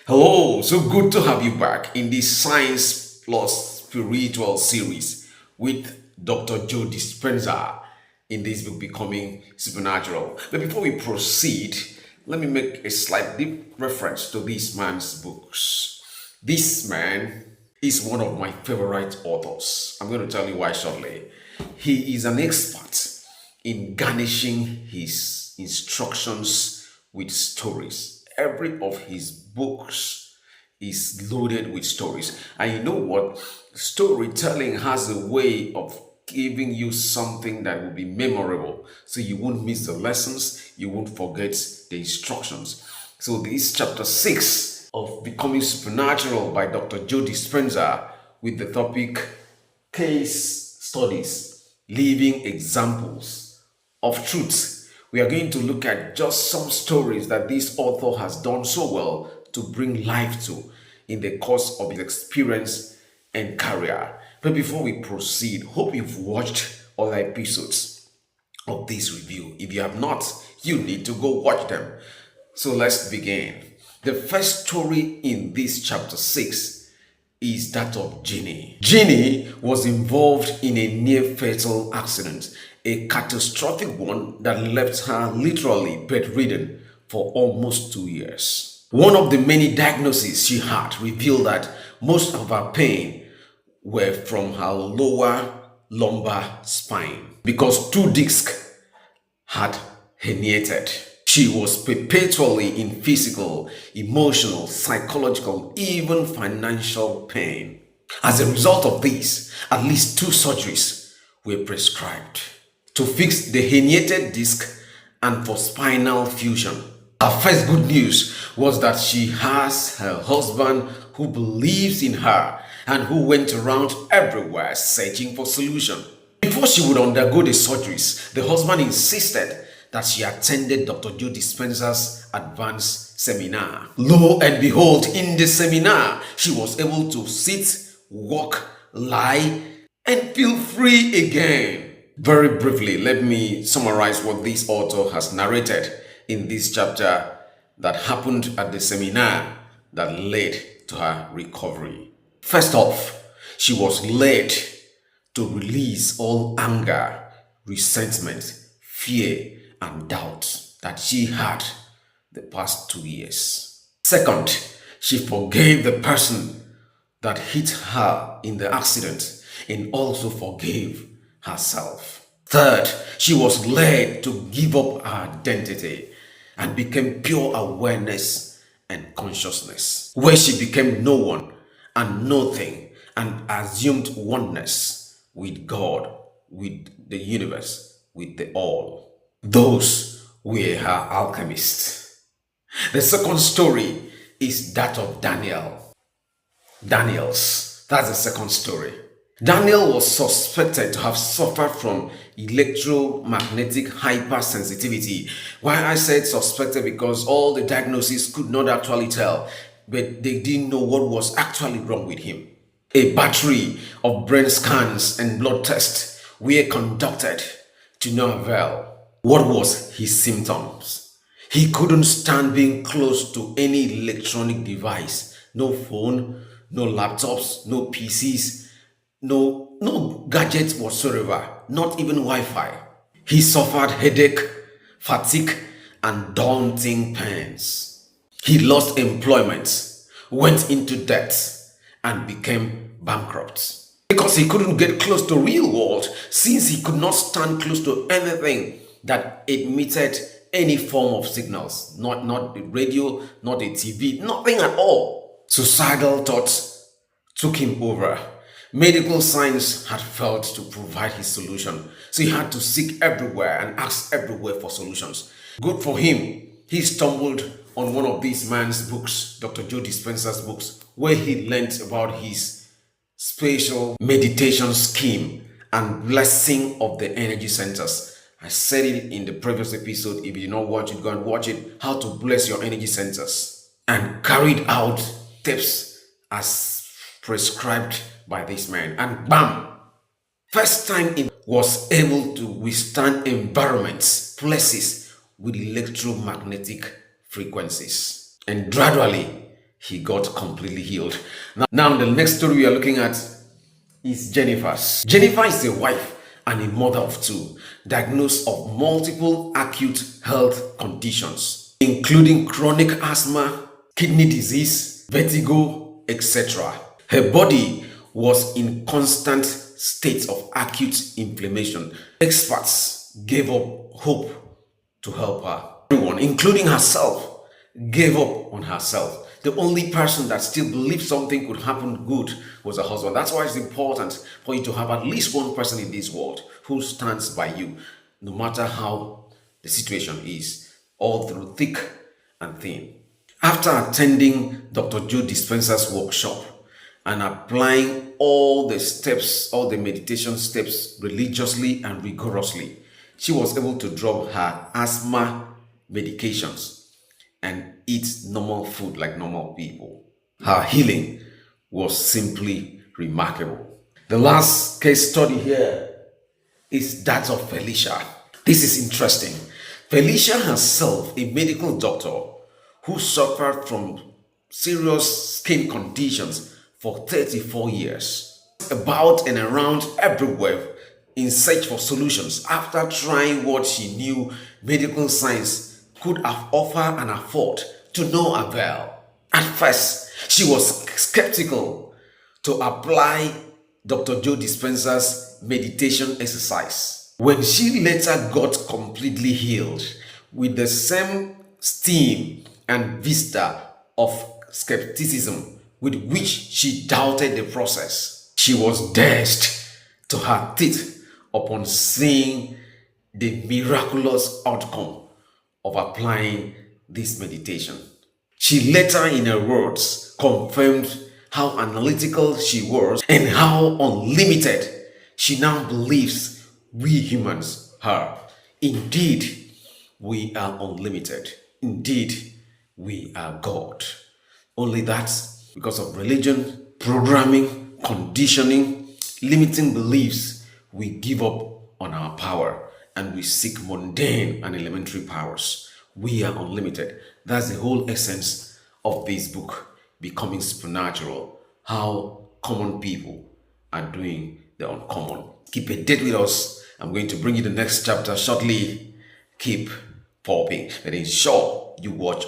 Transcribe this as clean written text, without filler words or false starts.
Hello, so good to have you back in this Science Plus Spiritual series with Dr. Joe Dispenza in this book, Becoming Supernatural. But before we proceed, let me make a slight deep reference to this man's books. This man is one of my favorite authors. I'm going to tell you why shortly. He is an expert in garnishing his instructions with stories. Every of his books is loaded with stories. And you know what? Storytelling has a way of giving you something that will be memorable. So you won't miss the lessons, you won't forget the instructions. So this chapter 6 of Becoming Supernatural by Dr. Joe Dispenza with the topic Case Studies, Living Examples of Truth. We are going to look at just some stories that this author has done so well to bring life to in the course of his experience and career. But before we proceed, hope you've watched other episodes of this review. If you have not, you need to go watch them. So let's begin. The first story in this chapter 6 is that of Ginny. Ginny was involved in a near fatal accident, a catastrophic one that left her literally bedridden for almost 2 years. One of the many diagnoses she had revealed that most of her pain were from her lower lumbar spine because two discs had herniated. She was perpetually in physical, emotional, psychological, even financial pain. As a result of this, at least 2 surgeries were prescribed to fix the herniated disc and for spinal fusion. Her first good news was that she has her husband who believes in her and who went around everywhere searching for solution. Before she would undergo the surgeries, the husband insisted that she attended Dr. Joe Dispenza's advanced seminar. Lo and behold, in the seminar, she was able to sit, walk, lie, and feel free again. Very briefly, let me summarize what this author has narrated in this chapter that happened at the seminar that led to her recovery. First off, she was led to release all anger, resentment, fear, and doubt that she had the past 2 years. Second, she forgave the person that hit her in the accident and also forgave herself. Third, she was led to give up her identity and became pure awareness and consciousness, where she became no one and nothing and assumed oneness with God, with the universe, with the all. Those were her alchemists. The second story is that of Daniels. That's the second story. Daniel was suspected to have suffered from electromagnetic hypersensitivity. Why I said suspected because all the diagnoses could not actually tell, but they didn't know what was actually wrong with him. A battery of brain scans and blood tests were conducted to no avail. What was his symptoms? He couldn't stand being close to any electronic device. No phone, no laptops, no PCs, no gadgets whatsoever, not even Wi-Fi. He suffered headache, fatigue, and daunting pains. He lost employment, went into debt, and became bankrupt. Because he couldn't get close to real world, since he could not stand close to anything that emitted any form of signals, not the radio, not the TV, nothing at all. Suicidal thoughts took him over. Medical science had failed to provide his solution, so he had to seek everywhere and ask everywhere for solutions. Good for him, he stumbled on one of this man's books, Dr. Joe Dispenza's books, where he learned about his spatial meditation scheme and blessing of the energy centers. I said it in the previous episode. If you did not watch it, go and watch it. How to bless your energy centers. And carried out tips as prescribed by this man. And bam! First time he was able to withstand environments, places with electromagnetic frequencies. And gradually, he got completely healed. Now the next story we are looking at is Jennifer's. Jennifer is a wife and a mother of two, diagnosed of multiple acute health conditions, including chronic asthma, kidney disease, vertigo, etc. Her body was in constant state of acute inflammation. Experts gave up hope to help her. Everyone, including herself, gave up on herself. The only person that still believed something could happen good was her husband. That's why it's important for you to have at least one person in this world who stands by you, no matter how the situation is, all through thick and thin. After attending Dr. Joe Dispenza's workshop and applying all the steps, all the meditation steps religiously and rigorously, she was able to drop her asthma medications and eat normal food like normal people. Her healing was simply remarkable. The last case study here is that of Felicia. This is interesting. Felicia herself, a medical doctor who suffered from serious skin conditions for 34 years, about and around everywhere in search for solutions after trying what she knew medical science could have offered and afford, to no avail. At first, she was skeptical to apply Dr. Joe Dispenza's meditation exercise. When she later got completely healed with the same steam and vista of skepticism with which she doubted the process, she was dashed to her teeth upon seeing the miraculous outcome of applying this meditation. She later, in her words, confirmed how analytical she was and how unlimited she now believes we humans are. Indeed, we are unlimited. Indeed, we are God. Only that, because of religion, programming, conditioning, limiting beliefs, we give up on our power and we seek mundane and elementary powers. We are unlimited. That's the whole essence of this book, Becoming Supernatural. How common people are doing the uncommon. Keep a date with us. I'm going to bring you the next chapter shortly. Keep popping. But ensure you watch